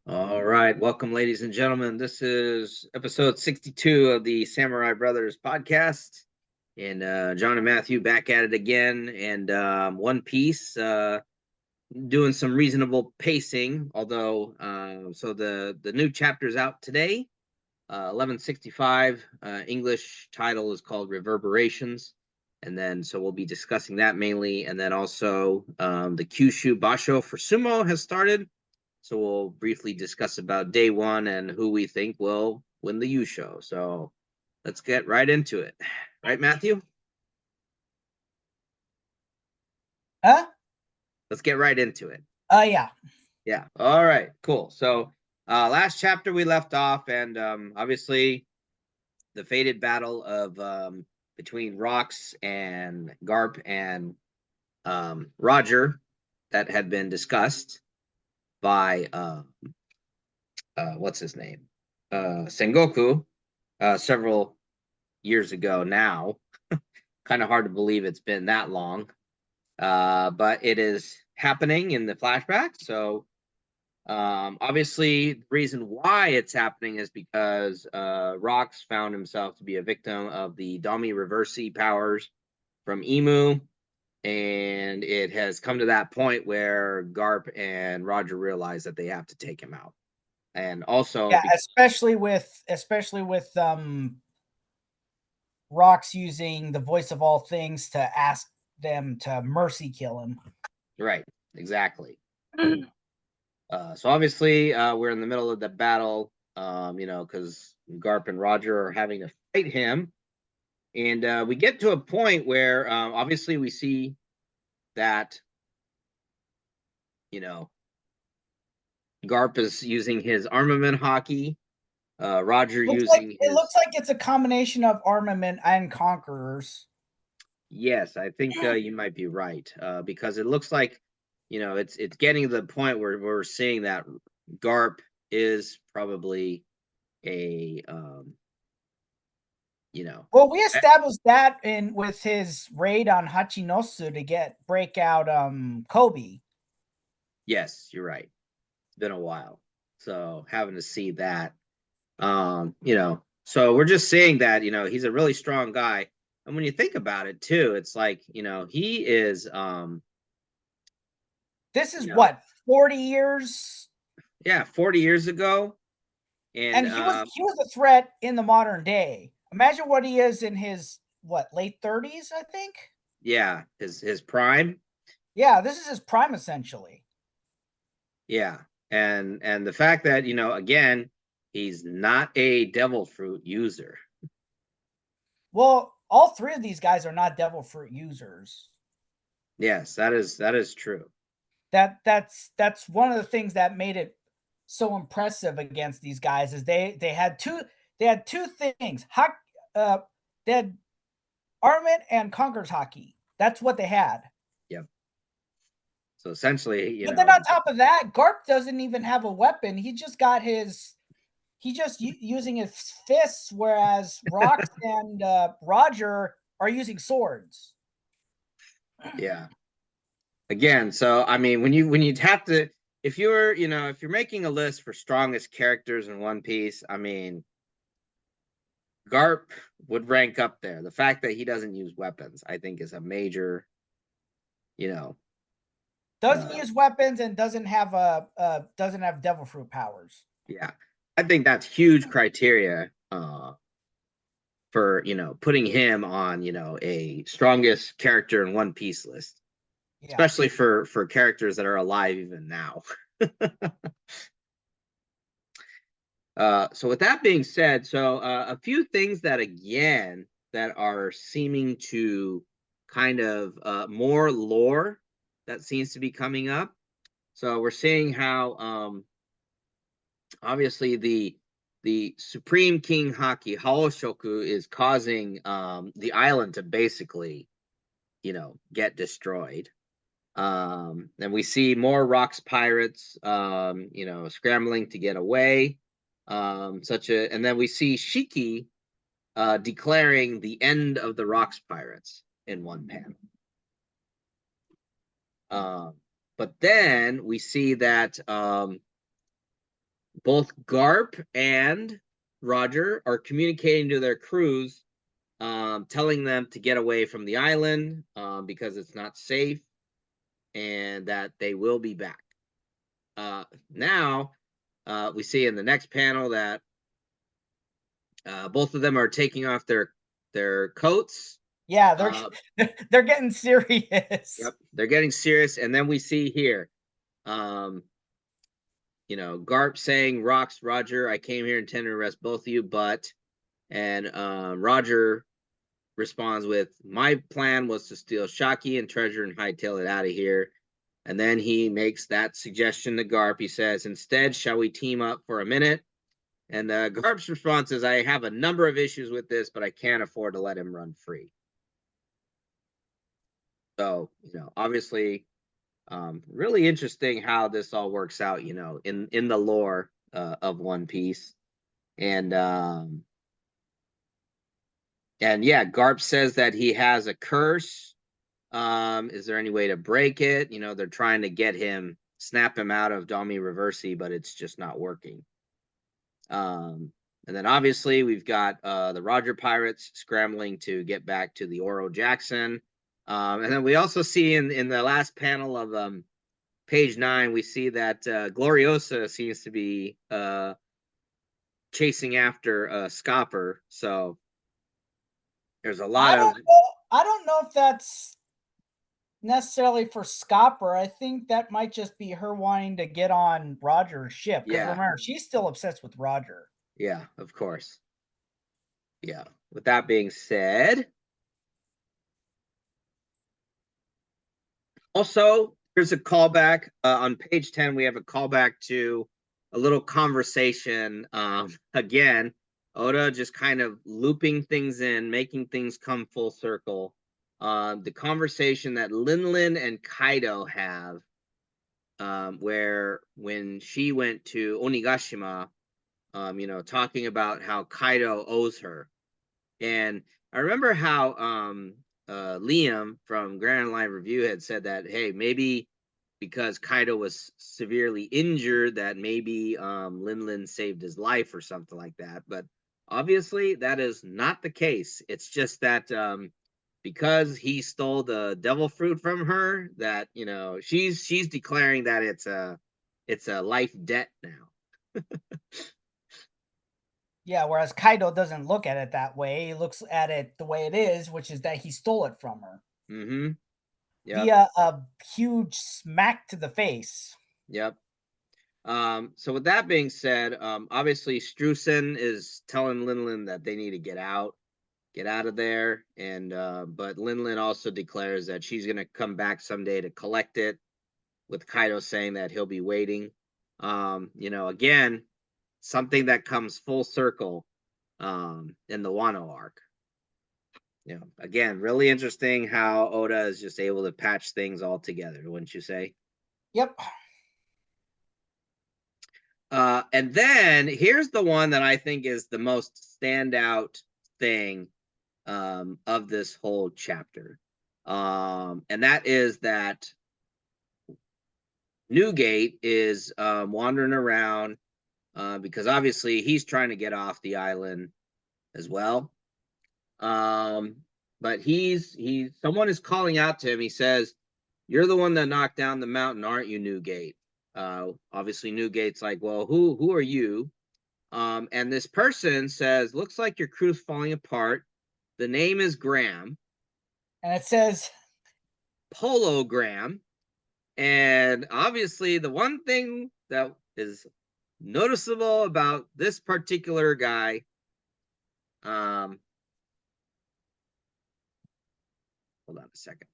All right, welcome, ladies and gentlemen. This is episode 62 of the Samurai Brothers podcast, and John and Matthew back at it again. And One Piece doing some reasonable pacing, although so the new chapter's out today, 1165. English title is called Reverberations, and then so we'll be discussing that mainly, and then also the Kyushu Basho for sumo has started. So we'll briefly discuss about day one and who we think will win the Yusho. So let's get right into it. Right, Matthew? Huh? Let's get right into it. Yeah. Yeah. All right, cool. So last chapter we left off, and obviously the fated battle of between Rox and Garp and Roger that had been discussed by what's his name? Sengoku several years ago now. Kind of hard to believe it's been that long. But it is happening in the flashback. So obviously the reason why it's happening is because Rox found himself to be a victim of the Dami Reversi powers from Emu. And it has come to that point where Garp and Roger realize that they have to take him out. And also Yeah, because especially with Rox using the voice of all things to ask them to mercy kill him. right, exactly. So obviously we're in the middle of the battle, because Garp and Roger are having to fight him. And we get to a point where obviously we see that, Garp is using his armament hockey, Roger using It looks his. like it's a combination of armament and conquerors. Yes, I think you might be right, because it looks like, it's getting to the point where we're seeing that Garp is probably a, Well, we established that in with his raid on Hachinosu to break out Kobe. yes, you're right. It's been a while, so having to see that, so we're just seeing that, he's a really strong guy. And when you think about it too, it's like, he is, This is you know what, 40 years? yeah, 40 years ago. And And he was a threat in the modern day. Imagine what he is in his late 30s, I think. yeah, his prime. Yeah, this is his prime essentially. Yeah. And the fact that, again, he's not a devil fruit user. Well, all three of these guys are not devil fruit users. Yes, that is true. That's one of the things that made it so impressive against these guys is they had two things. They had armament and conquerors hockey. That's what they had. Yep. So essentially, But then on top of that, Garp doesn't even have a weapon. He just using his fists, whereas Rox and Roger are using swords. yeah. Again, so I mean, when you have to, if you're making a list for strongest characters in One Piece, I mean, Garp would rank up there. The fact that he doesn't use weapons, I think, is a major, you know, Doesn't use weapons and doesn't have devil fruit powers. yeah, I think that's huge criteria for putting him on a strongest character in One Piece list, Yeah. especially for characters that are alive even now. So with that being said, so a few things that again that are seeming to kind of more lore that seems to be coming up. So we're seeing how obviously the Supreme King Haki Haoshoku is causing the island to basically get destroyed. And we see more Rocks pirates scrambling to get away. And then we see Shiki declaring the end of the Rocks pirates in one panel. But then we see that both Garp and Roger are communicating to their crews, telling them to get away from the island because it's not safe, and that they will be back. Now, we see in the next panel that both of them are taking off their coats. Yeah, they're getting serious. Yep, they're getting serious, and then we see here, Garp saying, "Rocks, Roger, I came here intending to arrest both of you, but," and Roger responds with, "My plan was to steal Shaki and treasure and hightail it out of here." And then he makes that suggestion to Garp. He says, "Instead, shall we team up for a minute?" And Garp's response is, "I have a number of issues with this, but I can't afford to let him run free." So, obviously, really interesting how this all works out, in the lore of One Piece. And yeah, Garp says that he has a curse. Is there any way to break it? They're trying to snap him out of Dami Reversi, but it's just not working. And then obviously we've got the Roger Pirates scrambling to get back to the Oro Jackson. And then we also see in the last panel of page 9, we see that Gloriosa seems to be chasing after Scopper. So there's a lot of... I don't know if that's necessarily for Scopper. I think that might just be her wanting to get on Roger's ship. Because remember, she's still obsessed with Roger. Yeah, of course. Yeah. With that being said, also, here's a callback. On page 10, we have a callback to a little conversation. Again, Oda just kind of looping things in, making things come full circle. The conversation that Lin and Kaido have, where when she went to Onigashima, talking about how Kaido owes her. And I remember how Liam from Grand Line Review had said that, hey, maybe because Kaido was severely injured, that maybe Lin saved his life or something like that. But obviously, that is not the case. It's just that because he stole the devil fruit from her, that she's declaring that it's a life debt now. Yeah, whereas Kaido doesn't look at it that way. He looks at it the way it is, which is that he stole it from her. Mm-hmm. Yep. Via a huge smack to the face. Yep. So with that being said, obviously Streusen is telling Lin that they need to get out of there. And but Lin also declares that she's gonna come back someday to collect it, with Kaido saying that he'll be waiting. Again, something that comes full circle in the Wano arc. Again, really interesting how Oda is just able to patch things all together, wouldn't you say? Yep. And then here's the one that I think is the most standout thing of this whole chapter. And that is that Newgate is wandering around because obviously he's trying to get off the island as well. But someone is calling out to him. He says, "You're the one that knocked down the mountain, aren't you, Newgate?" Obviously Newgate's like, "Well, who are you?" And this person says, "Looks like your crew's falling apart. The name is Graham." And it says Polo Graham. And obviously the one thing that is noticeable about this particular guy, hold on a second.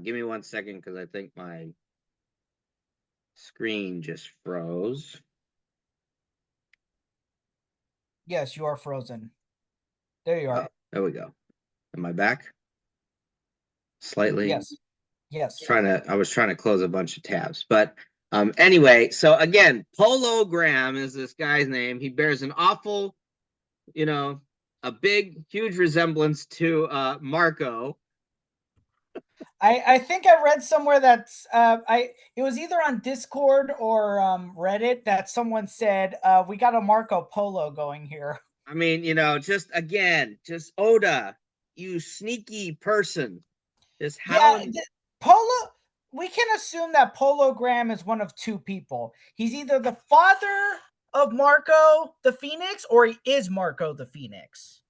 Give me 1 second, because I think my screen just froze. Yes, you are frozen. There you are. Oh, there we go. Am I back? Slightly. Yes. I was trying to close a bunch of tabs, but anyway, so again, Polo Graham is this guy's name. He bears an awful, a big, huge resemblance to Marco. I think I read somewhere that's it was either on Discord or Reddit that someone said we got a Marco Polo going here. I mean, just again, just Oda, you sneaky person. Just Yeah, how Polo. We can assume that Pologram is one of two people. He's either the father of Marco the Phoenix, or he is Marco the Phoenix.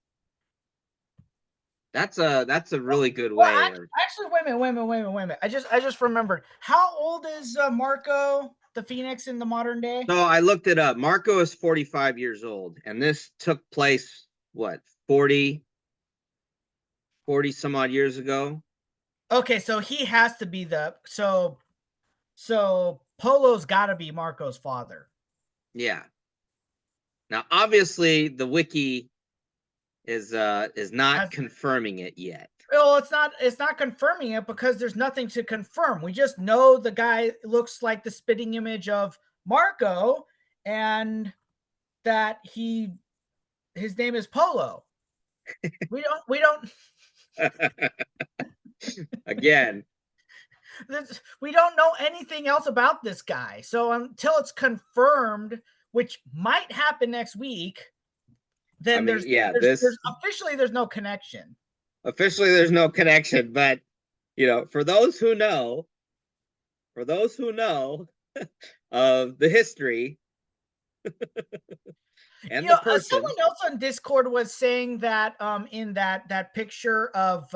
that's a really good Well, way. actually, wait a minute. I just remembered. How old is Marco the Phoenix in the modern day? So I looked it up. Marco is 45 years old, and this took place what 40 some odd years ago. Okay, so he has to be so Polo's got to be Marco's father. Yeah. Now, obviously, the wiki is not confirming it yet. Well, it's not confirming it because there's nothing to confirm. We just know the guy looks like the spitting image of Marco, and that his name is Polo. We don't Again, we don't know anything else about this guy. So until it's confirmed, which might happen next week, then I mean, there's officially there's no connection. Officially there's no connection, but for those who know of the history and the person. Someone else on Discord was saying that in that picture of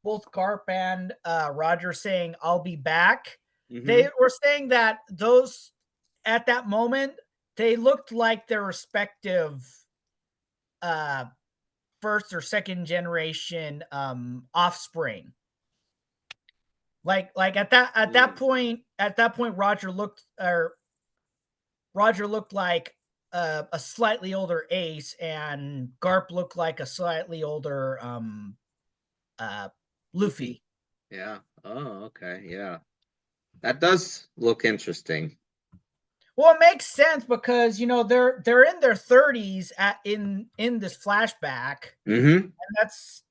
both Garp and Roger saying I'll be back, they were saying that those at that moment they looked like their respective first or second generation offspring. Like at that point Roger looked like a slightly older Ace, and Garp looked like a slightly older Luffy. Yeah. Oh, okay. Yeah. That does look interesting. Well, it makes sense because they're in their 30s in this flashback, and that's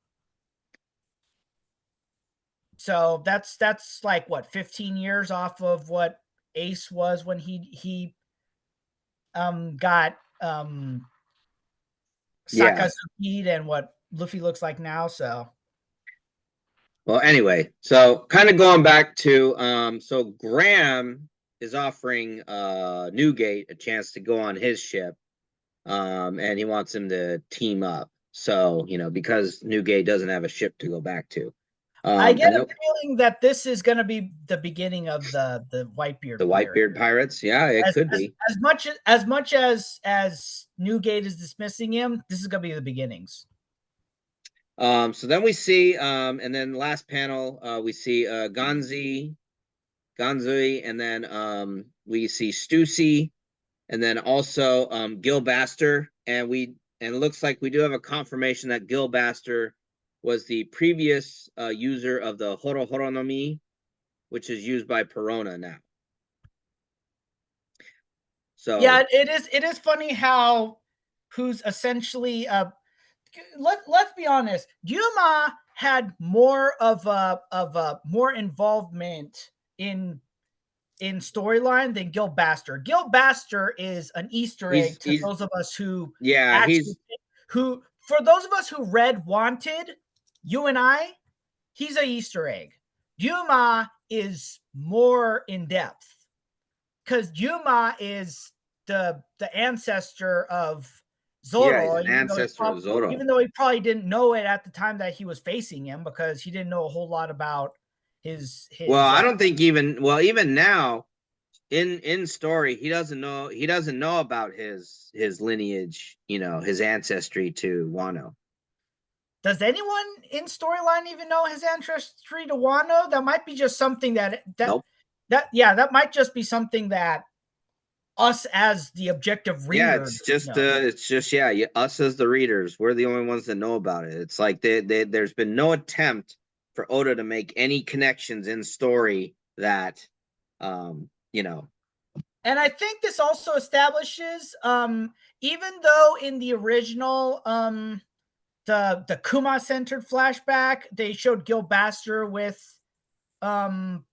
like what 15 years off of what Ace was when he got Sakazuki'd and what Luffy looks like now. So well, anyway, so kind of going back to so Graham is offering Newgate a chance to go on his ship, and he wants him to team up. So because Newgate doesn't have a ship to go back to. I get a feeling that this is going to be the beginning of the Whitebeard Pirates. Yeah, it could be. As much as Newgate is dismissing him, this is going to be the beginnings. So then we see, and then last panel, we see Ganzui, and then we see Stussy, and then also Gilbaster, and it looks like we do have a confirmation that Gilbaster was the previous user of the Horo Horo no Mi, which is used by Perona now. So yeah, it is funny how who's essentially let's be honest, Gyuma had more of a more involvement in storyline than Gilbaster. Gilbaster is an Easter egg to those of us who for those of us who read Wanted, you and I, he's an Easter egg. Gyuma is more in depth because Gyuma is the ancestor of Zoro, yeah, he's an ancestor of Zoro. Even though he probably didn't know it at the time that he was facing him, because he didn't know a whole lot about his well, I don't think even now in story he doesn't know about his lineage, his ancestry to Wano. Does anyone in storyline even know his ancestry to Wano? That might be just something that nope. that might just be something that us as the objective reader. Yeah, it's just us as the readers, we're the only ones that know about it. It's like there's been no attempt for Oda to make any connections in story that And I think this also establishes, even though in the original the Kuma centered flashback they showed Gilbaster with 6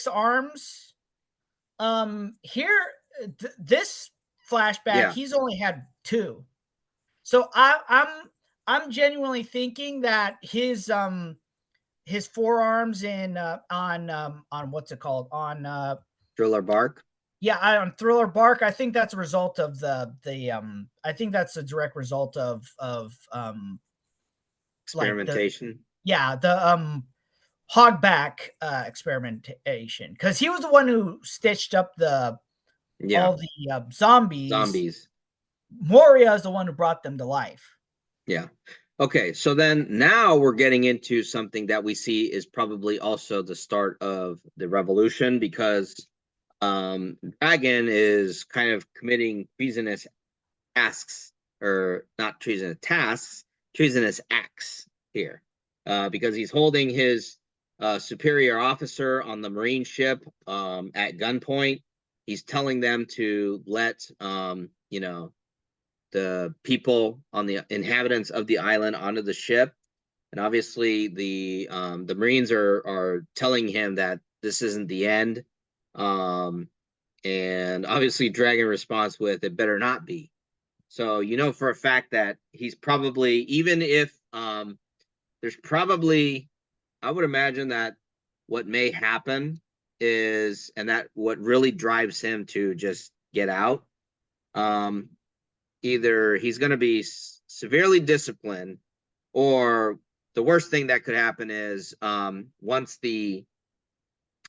arms. Here, this flashback, he's only had 2. So I'm genuinely thinking that his forearms in on what's it called, on Thriller Bark. Yeah, on Thriller Bark. I think that's a result of I think that's a direct result of experimentation. Like the hogback experimentation, because he was the one who stitched up all the zombies. Moria is the one who brought them to life. Yeah. Okay, so then now we're getting into something that we see is probably also the start of the revolution, because Dragon is kind of committing treasonous tasks, or not treasonous tasks, treasonous acts here, because he's holding his superior officer on the Marine ship at gunpoint. He's telling them to let the people on the inhabitants of the island onto the ship, and obviously the Marines are telling him that this isn't the end, and obviously Dragon responds with, "It better not be." So for a fact that he's probably, even if there's probably, I would imagine that what may happen is, and that what really drives him to just get out, either he's going to be severely disciplined, or the worst thing that could happen is once the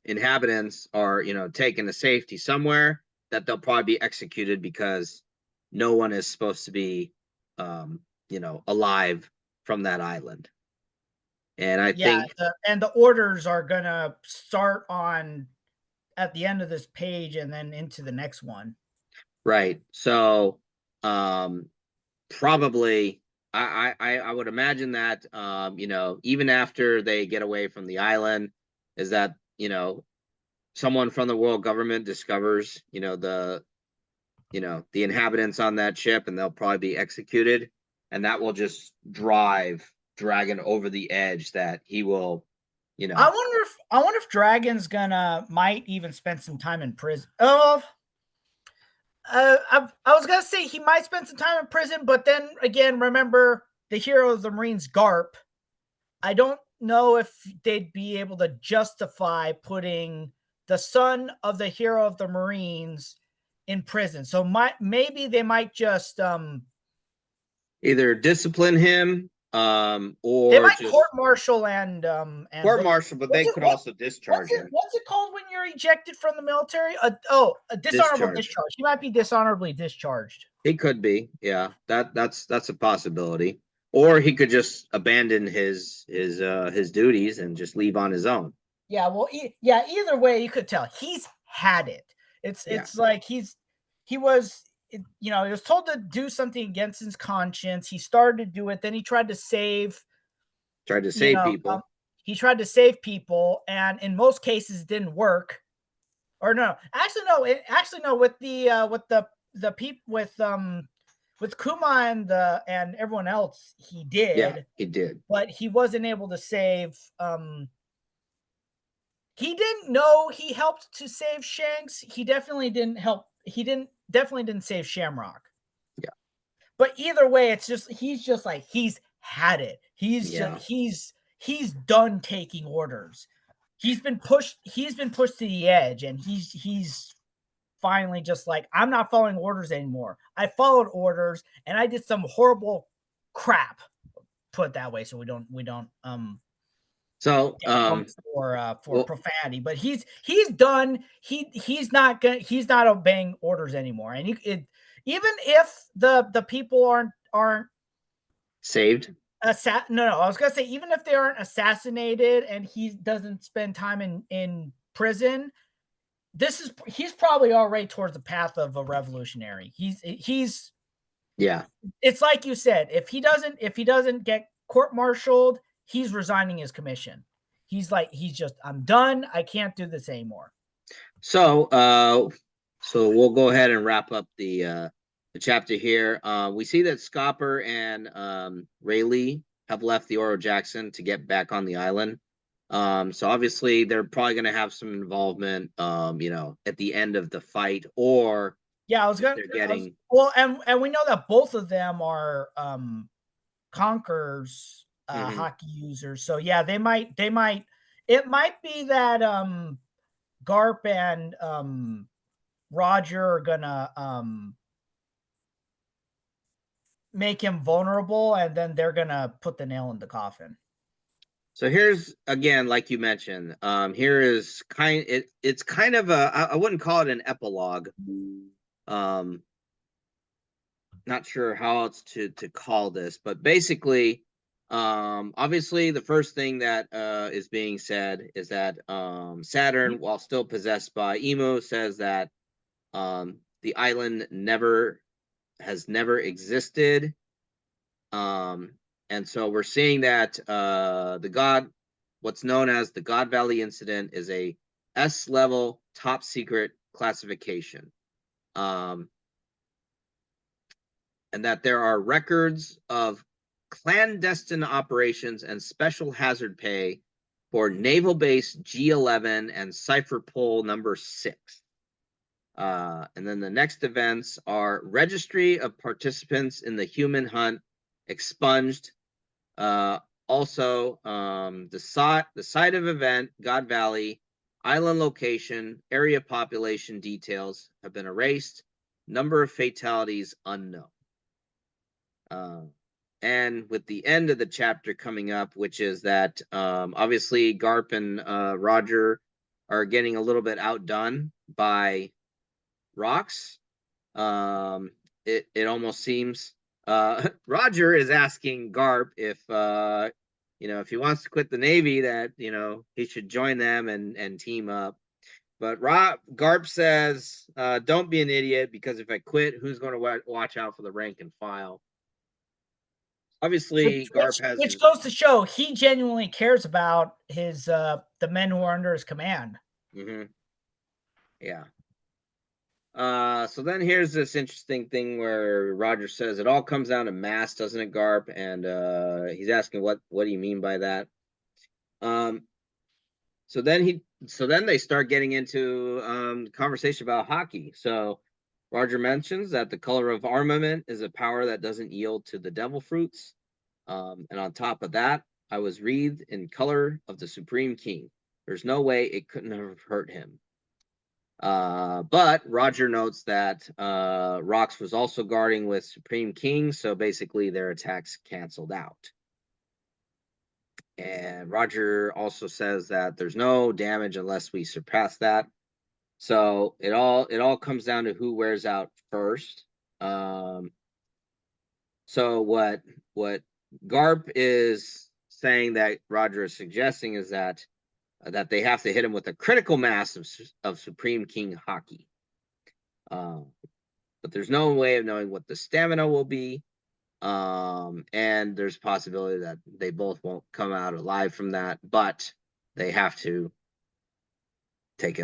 inhabitants are taken to safety somewhere, that they'll probably be executed, because no one is supposed to be alive from that island. And I think and the orders are gonna start at the end of this page and then into the next one. Right. So probably I would imagine that even after they get away from the island, is that someone from the world government discovers the inhabitants on that ship, and they'll probably be executed, and that will just drive Dragon over the edge, that he will I wonder if Dragon's might even spend some time in prison. I was gonna say he might spend some time in prison, but then again, remember the hero of the Marines, Garp. I don't know if they'd be able to justify putting the son of the hero of the Marines in prison. So maybe they might just either discipline him, or they might court-martial and court-martial, but they could also discharge him. What's it called when you're ejected from the military? A dishonorable discharge. He might be dishonorably discharged. He could be, yeah. That's a possibility. Or he could just abandon his duties and just leave on his own. Yeah, well, either way, you could tell he's had it. It's like he was told to do something against his conscience. He started to do it. Then he tried to save people. He tried to save people, and in most cases, it didn't work. Or no, actually no. With the people with Kuma and everyone else, he did. Yeah, he did. But he wasn't able to save. He didn't know he helped to save Shanks. He definitely didn't help. Definitely didn't save Shamrock. Yeah. But either way, he's just like, he's had it. He's done taking orders. He's been pushed to the edge, and he's finally just like, I'm not following orders anymore. I followed orders, and I did some horrible crap. Put it that way, so we don't so for profanity, but he's done. He's not obeying orders anymore, and even if the people aren't saved. No, I was gonna say, even if they aren't assassinated and he doesn't spend time in prison, he's probably already towards the path of a revolutionary. He's yeah. It's like you said, if he doesn't get court-martialed, he's resigning his commission. He's just, I'm done. I can't do this anymore. So we'll go ahead and wrap up the chapter here. We see that Scopper and Rayleigh have left the Oro Jackson to get back on the island. So obviously they're probably going to have some involvement, at the end of the fight, or Yeah, I was gonna. they're getting Well, and we know that both of them are Conquerors Mhm. hockey users. So yeah, they might. It might be that Garp and Roger are gonna make him vulnerable, and then they're gonna put the nail in the coffin. So here's again, like you mentioned, here is it's kind of I wouldn't call it an epilogue. Um, not sure how else to call this, but basically, obviously the first thing that is being said is that Saturn, while still possessed by Emo, says that the island has never existed. And so we're seeing that what's known as the God Valley incident, is a S level top secret classification. Um, and that there are records of clandestine operations and special hazard pay for Naval Base G11 and Cipher Pole number 6. And then the next events are registry of participants in the human hunt expunged. Also, the site of event, God Valley, island location, area population details have been erased. Number of fatalities unknown. And with the end of the chapter coming up, which is that obviously Garp and Roger are getting a little bit outdone by Rocks. It almost seems Roger is asking Garp if he wants to quit the Navy, that he should join them and team up. But Garp says, "Don't be an idiot, because if I quit, who's going to watch out for the rank and file?" Obviously, Garp has Which goes to show he genuinely cares about his the men who are under his command. Mm-hmm. Yeah. So then here's this interesting thing where Roger says it all comes down to mass, doesn't it, Garp? And he's asking what do you mean by that? Um, so then they start getting into conversation about hockey. So Roger mentions that the color of armament is a power that doesn't yield to the devil fruits. And on top of that, I was wreathed in color of the Supreme King. There's no way it couldn't have hurt him. But Roger notes that Rox was also guarding with Supreme King, so basically their attacks canceled out. And Roger also says that there's no damage unless we surpass that. So it all comes down to who wears out first. So what Garp is saying that Roger is suggesting is that they have to hit him with a critical mass of Supreme King hockey. But there's no way of knowing what the stamina will be. And there's a possibility that they both won't come out alive from that, but they have to take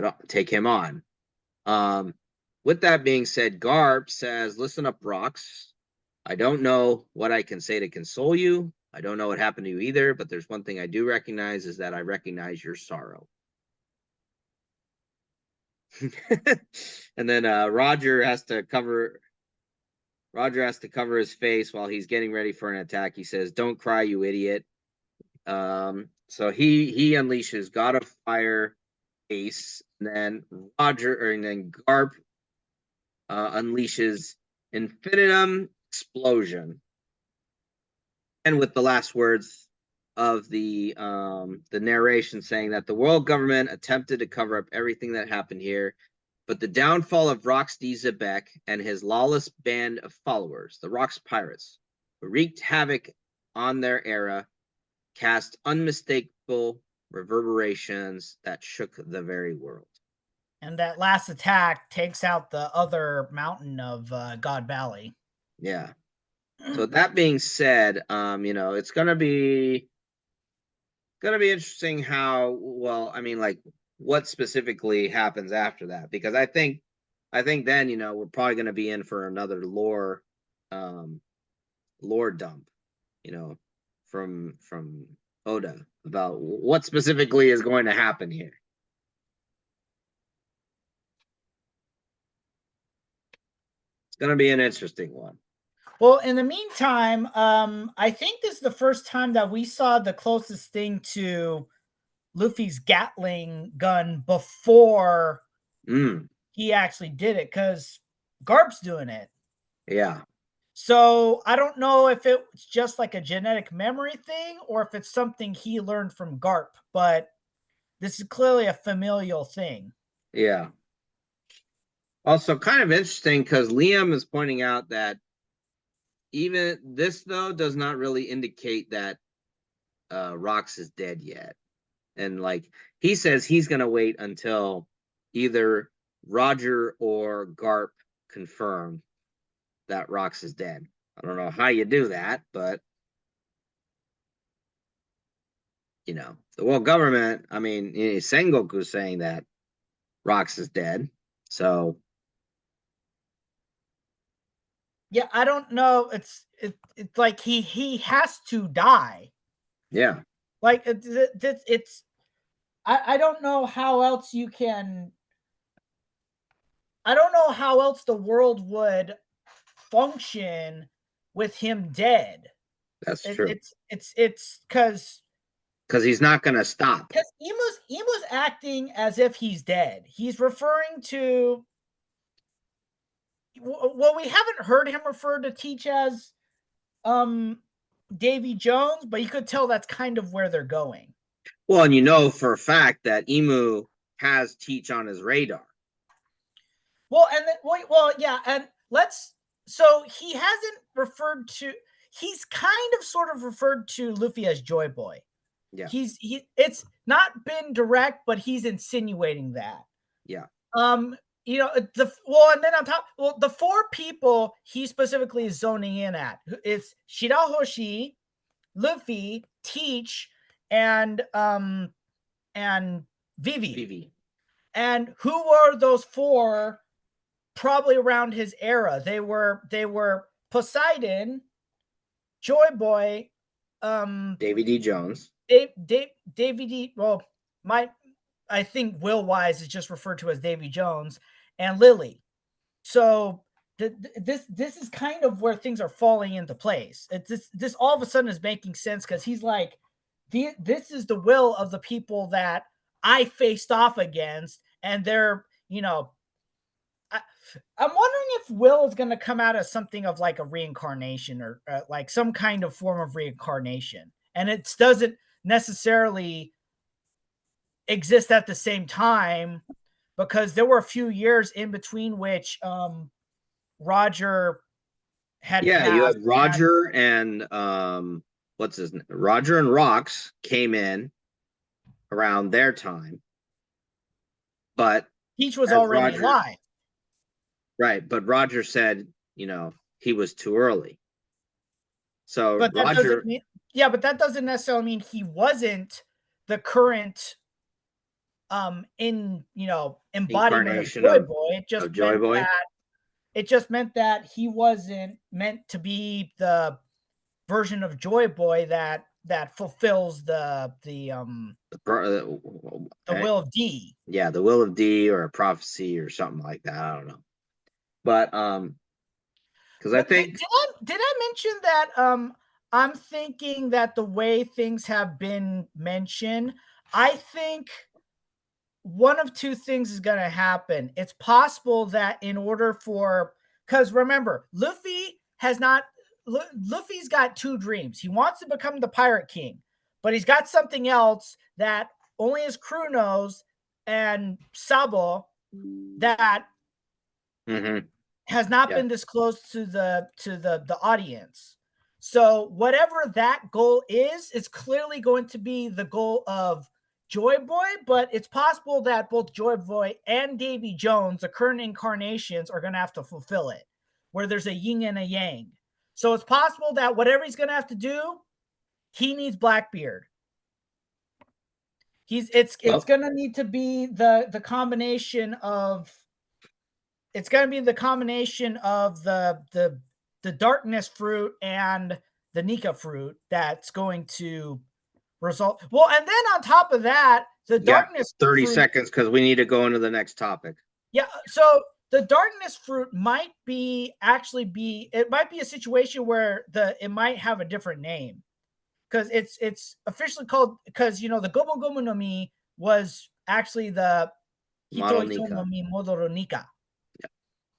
him on. With that being said, Garp says, "Listen up, Rocks. I don't know what I can say to console you. I don't know what happened to you either, but there's one thing I do recognize, is that I recognize your sorrow." And then Roger has to cover his face while he's getting ready for an attack. He says, "Don't cry, you idiot." So he unleashes God of Fire, Ace, and then Garp unleashes Infinitum Explosion. And with the last words of the narration saying that the world government attempted to cover up everything that happened here, but the downfall of Rox D. Zebek and his lawless band of followers, the Rox Pirates, who wreaked havoc on their era, cast unmistakable reverberations that shook the very world. And that last attack takes out the other mountain of God Valley. Yeah. So that being said, it's gonna be interesting how what specifically happens after that, because I think then we're probably gonna be in for another lore dump, from Oda about what specifically is going to happen here. It's going to be an interesting one. Well, in the meantime, I think this is the first time that we saw the closest thing to Luffy's Gatling gun before he actually did it, because Garp's doing it. Yeah. So I don't know if it's just like a genetic memory thing or if it's something he learned from Garp, but this is clearly a familial thing. Yeah. Also, kind of interesting because Liam is pointing out that even this, though, does not really indicate that Rox is dead yet. And like he says, he's going to wait until either Roger or Garp confirm that Rox is dead. I don't know how you do that, but you know, the world government, I mean, Sengoku's saying that Rox is dead. So yeah, I don't know. It's like he has to die. Yeah. Like it's I don't know how else you can. I don't know how else the world would function with him dead. That's true. It's because he's not going to stop. Because Imu's acting as if he's dead. He's referring to. Well, we haven't heard him refer to Teach as Davy Jones, but you could tell that's kind of where they're going. Well, and you know for a fact that Imu has Teach on his radar. Well, and yeah, and so he hasn't referred to. He's kind of sort of referred to Luffy as Joy Boy. Yeah. It's not been direct, but he's insinuating that. Yeah. You know, and then on top, the four people he specifically is zoning in at is Shirahoshi, Luffy, Teach, and Vivi. And who were those four? Probably around his era. They were Poseidon, Joy Boy, Davy D. Jones. Davy D. Well, I think Will Wise is just referred to as Davy Jones, and Lily. So this is kind of where things are falling into place. It's this all of a sudden is making sense because he's like, this is the will of the people that I faced off against, and they're, you know, I'm wondering if Will is going to come out as something of like a reincarnation or like some kind of form of reincarnation, and it doesn't necessarily exist at the same time because there were a few years in between which Roger had passed. You had Roger and what's his name? Roger and Rox came in around their time, but Teach was already alive. Right, but Roger said, you know, he was too early. So but that Roger, doesn't mean, but that doesn't necessarily mean he wasn't the current embodiment of Joy Boy. It just meant that it just meant that he wasn't meant to be the version of Joy Boy that fulfills the will of D. Yeah, the will of D or a prophecy or something like that. I don't know. But because I think did I mention that I'm thinking that the way things have been mentioned, I think one of two things is going to happen. It's possible that in order for, because remember, Luffy's got two dreams. He wants to become the Pirate King, but he's got something else that only his crew knows and Sabo that has not been disclosed to the audience. So whatever that goal is, it's clearly going to be the goal of Joy Boy, but it's possible that both Joy Boy and Davy Jones, the current incarnations, are going to have to fulfill it, where there's a yin and a yang. So it's possible that whatever he's going to have to do, he needs Blackbeard. It's going to need to be the combination of. It's going to be the combination of the darkness fruit and the Nika fruit that's going to result. Well, and then on top of that, the darkness 30 fruit, seconds because we need to go into the next topic. Yeah, so the darkness fruit might be it might be a situation where it might have a different name because it's officially called, because the Gomu Gomu no Mi was actually the Hito Hito no Mi Modoro Nika. Yeah.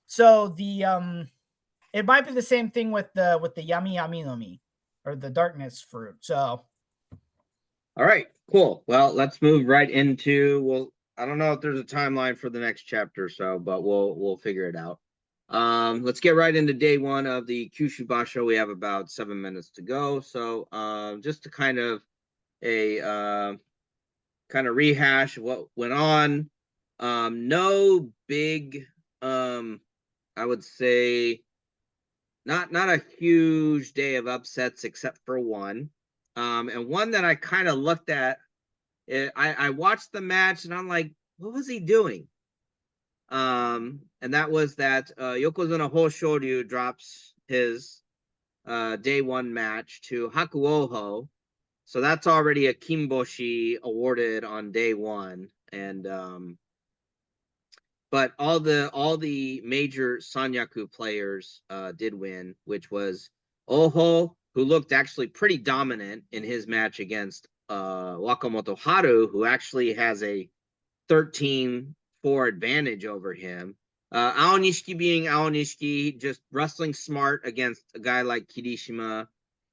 So the it might be the same thing with the Yami Yami no Mi, or the darkness fruit. So all right, cool. Well, let's move right into, I don't know if there's a timeline for the next chapter, but we'll figure it out. Let's get right into day one of the Kyushu Basho. We have about 7 minutes to go. So just to kind of rehash what went on. No big, I would say, not a huge day of upsets except for one. And one that I kind of looked at, I watched the match and I'm like, what was he doing? And that was that Yokozuna Hoshoryu drops his day one match to Hakuoho. So that's already a Kimboshi awarded on day one. And but all the major Sanyaku players did win, which was Oho, who looked actually pretty dominant in his match against Wakamoto Haru, who actually has a 13-4 advantage over him. Aonishiki being Aonishiki, just wrestling smart against a guy like Kirishima.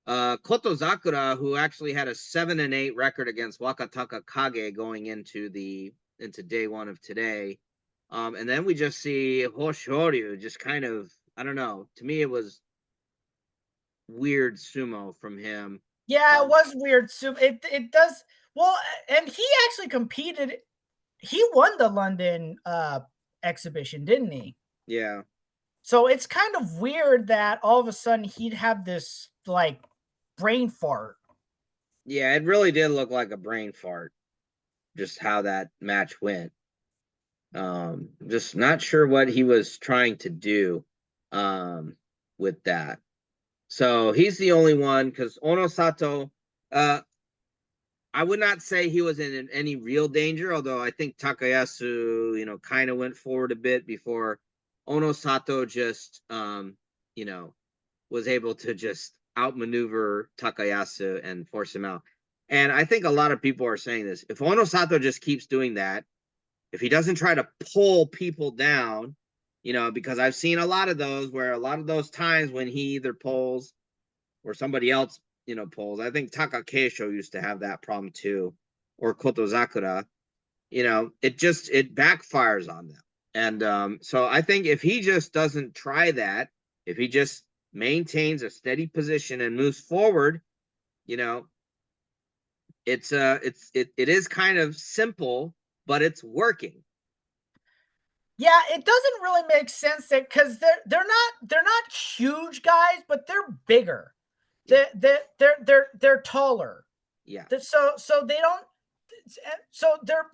Koto Zakura, who actually had a 7-8 record against Wakataka Kage going into day one of today. And then we just see Hoshoryu just kind of, I don't know. To me, it was weird sumo from him. yeah, it was weird. So it does well, and he actually competed. He won the London exhibition, didn't he? Yeah. So it's kind of weird that all of a sudden he'd have this like brain fart. Yeah, it really did look like a brain fart, just how that match went. Just not sure what he was trying to do with that. So he's the only one, because Ono Sato, I would not say he was in any real danger, although I think Takayasu, kind of went forward a bit before Ono Sato just, was able to just outmaneuver Takayasu and force him out. And I think a lot of people are saying this. If Ono Sato just keeps doing that, if he doesn't try to pull people down, because I've seen a lot of those times when he either pulls or somebody else, pulls. I think Taka Keisho used to have that problem too, or Koto Zakura. It backfires on them. And so I think if he just doesn't try that, if he just maintains a steady position and moves forward, it is kind of simple, but it's working. Yeah, it doesn't really make sense that, because they're not huge guys, but they're bigger. Yeah. They're taller. Yeah. So they don't. So they're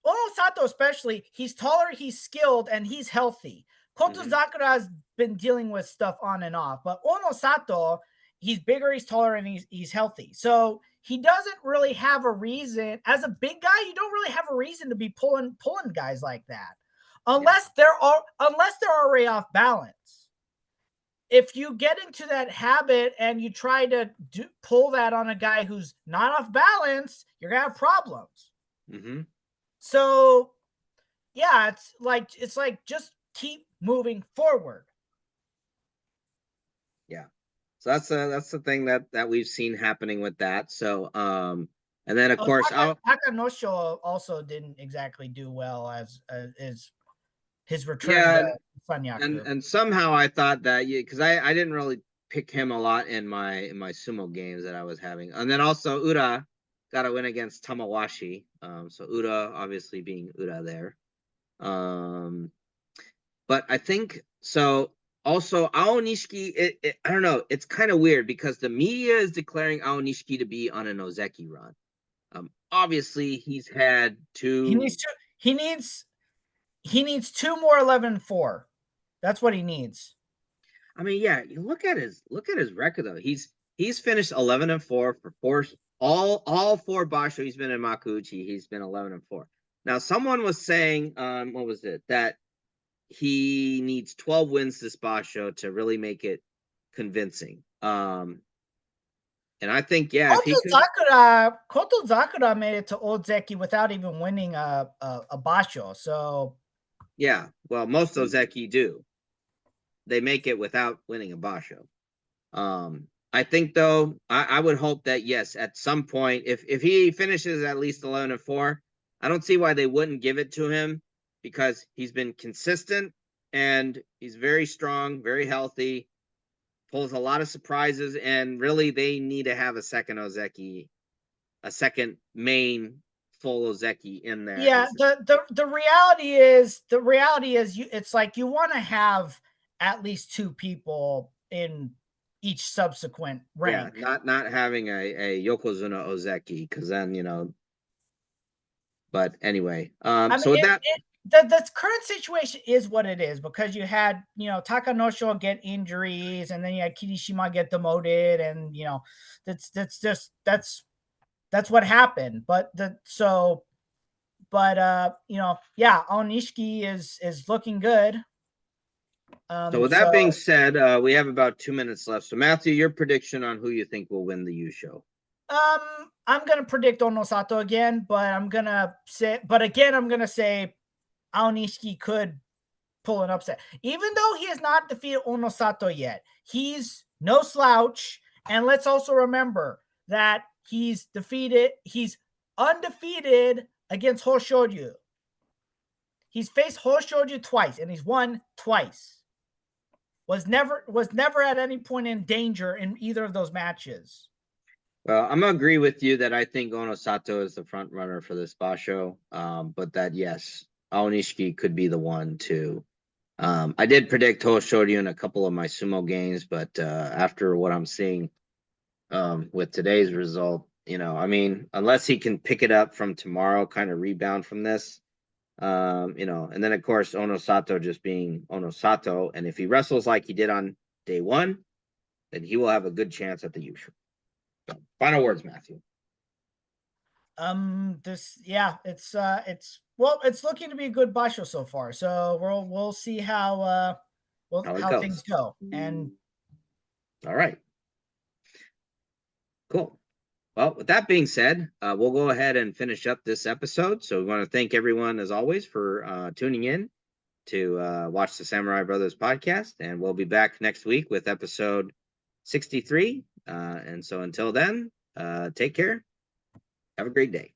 Ono Sato especially. He's taller, he's skilled, and he's healthy. Koto Zakura has been dealing with stuff on and off, but Ono Sato, he's bigger, he's taller, and he's healthy. So he doesn't really have a reason. As a big guy, you don't really have a reason to be pulling guys like that, unless they're already off balance. If you get into that habit and you try to pull that on a guy who's not off balance, you're gonna have problems. So, yeah, it's like just keep moving forward. Yeah. So that's the thing that we've seen happening with that. So and then of course Takanosho also didn't exactly do well as his return to Sanyaku. And somehow I thought that, because I didn't really pick him a lot in my sumo games that I was having. And then also Ura got a win against Tamawashi. So Ura obviously being Ura there. But I think so. Also, Aonishiki, I don't know. It's kind of weird because the media is declaring Aonishiki to be on an Ozeki run. Obviously, he's had two. He needs two more 11-4. That's what he needs. I mean, yeah. You look at his record though. He's finished 11-4 for all 4 Basho he's been in Makuuchi, he's been 11-4. Now, someone was saying, what was it, that he needs 12 wins this Basho to really make it convincing. And I think, yeah, if he could, Koto Zakura made it to Ozeki without even winning a Basho. So yeah, well, most Ozeki do. They make it without winning a Basho. I think though, I would hope that yes, at some point, if he finishes at least 11-4, I don't see why they wouldn't give it to him, because he's been consistent and he's very strong, very healthy, pulls a lot of surprises, and really they need to have a second Ozeki, a second main full Ozeki in there. yeah, the reality is it's like you want to have at least 2 people in each subsequent rank. Yeah, not having a Yokozuna Ozeki, because then but anyway, I mean, so with that, the current situation is what it is, because you had, Takanosho get injuries, and then you had Kirishima get demoted, and that's what happened. But yeah, Onishiki is looking good. So with that being said, we have about 2 minutes left. So Matthew, your prediction on who you think will win the Yusho? I'm gonna predict Onosato again, but I'm gonna say Aonishiki could pull an upset. Even though he has not defeated Onosato yet, he's no slouch. And let's also remember that he's undefeated against Hoshoryu. He's faced Hoshoryu twice, and he's won twice. Was never at any point in danger in either of those matches. Well, I'm gonna agree with you that I think Onosato is the front runner for this Basho. But that yes, Aonishiki could be the one to. I did predict Hoshoryu in a couple of my sumo games, but after what I'm seeing with today's result, I mean, unless he can pick it up from tomorrow, kind of rebound from this, and then of course Onosato just being Onosato, and if he wrestles like he did on day 1, then he will have a good chance at the Yusho. So, final words, Matthew. It's looking to be a good Basho so far. So we'll see how things go. And all right, cool. Well, with that being said, we'll go ahead and finish up this episode. So we want to thank everyone, as always, for tuning in to watch the Samurai Brothers podcast. And we'll be back next week with episode 63. And so until then, take care. Have a great day.